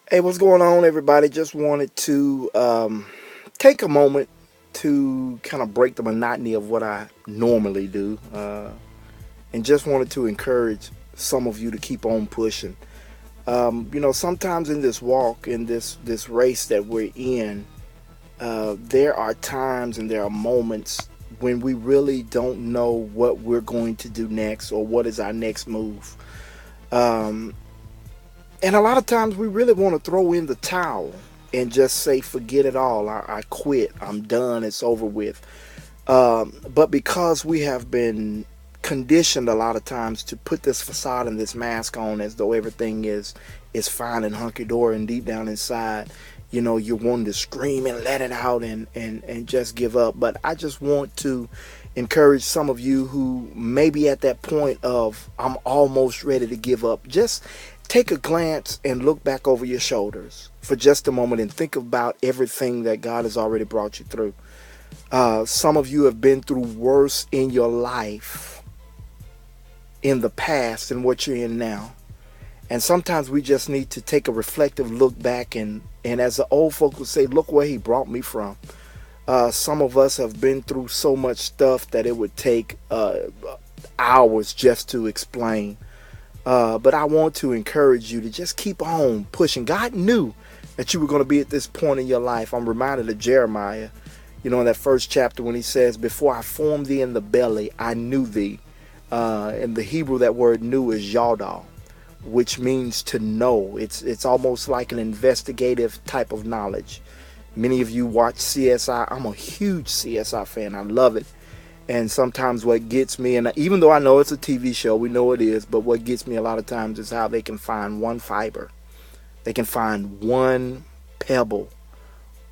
Hey, what's going on, everybody? Just wanted to take a moment to kind of break the monotony of what I normally do, and just wanted to encourage some of you to keep on pushing. Sometimes in this walk, in this race that we're in, there are times and there are moments when we really don't know what we're going to do next or what is our next move. Um, And a lot of times we really want to throw in the towel and just say, forget it all. I quit. I'm done. It's over with. But because we have been conditioned a lot of times to put this facade and this mask on as though everything is fine and hunky dory, and deep down inside, you're wanting to scream and let it out and just give up. But I just want to encourage some of you who may be at that point of I'm almost ready to give up. Just take a glance and look back over your shoulders for just a moment and think about everything that God has already brought you through. Some of you have been through worse in your life in the past than what you're in now. And sometimes we just need to take a reflective look back and as the old folk would say, look where he brought me from. Some of us have been through so much stuff that it would take hours just to explain. But I want to encourage you to just keep on pushing. God knew that you were going to be at this point in your life. I'm reminded of Jeremiah, in that first chapter when he says, before I formed thee in the belly, I knew thee. In the Hebrew, that word knew is yada, which means to know. It's almost like an investigative type of knowledge. Many of you watch CSI. I'm a huge CSI fan. I love it. And sometimes what gets me, and even though I know it's a TV show, we know it is, but what gets me a lot of times is how they can find one fiber. They can find one pebble,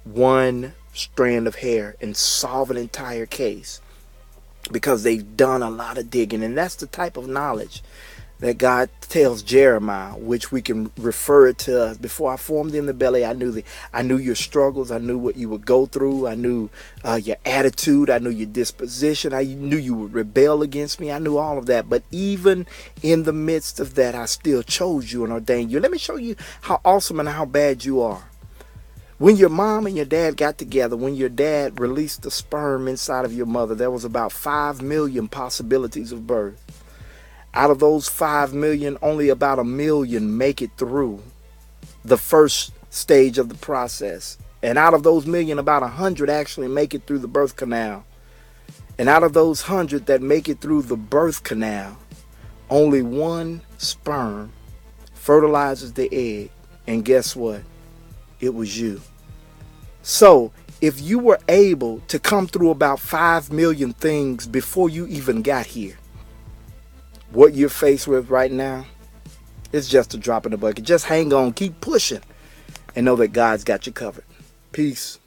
one strand of hair, and solve an entire case because they've done a lot of digging. And that's the type of knowledge that God tells Jeremiah, which we can refer it to us. Before I formed thee in the belly, I knew your struggles. I knew what you would go through. I knew your attitude. I knew your disposition. I knew you would rebel against me. I knew all of that. But even in the midst of that, I still chose you and ordained you. Let me show you how awesome and how bad you are. When your mom and your dad got together, when your dad released the sperm inside of your mother, there was about 5 million possibilities of birth. Out of those 5 million, only about 1 million make it through the first stage of the process. And out of those million, about 100 actually make it through the birth canal. And out of those 100 that make it through the birth canal, only one sperm fertilizes the egg. And guess what? It was you. So if you were able to come through about 5 million things before you even got here, what you're faced with right now is just a drop in the bucket. Just hang on, keep pushing, and know that God's got you covered. Peace.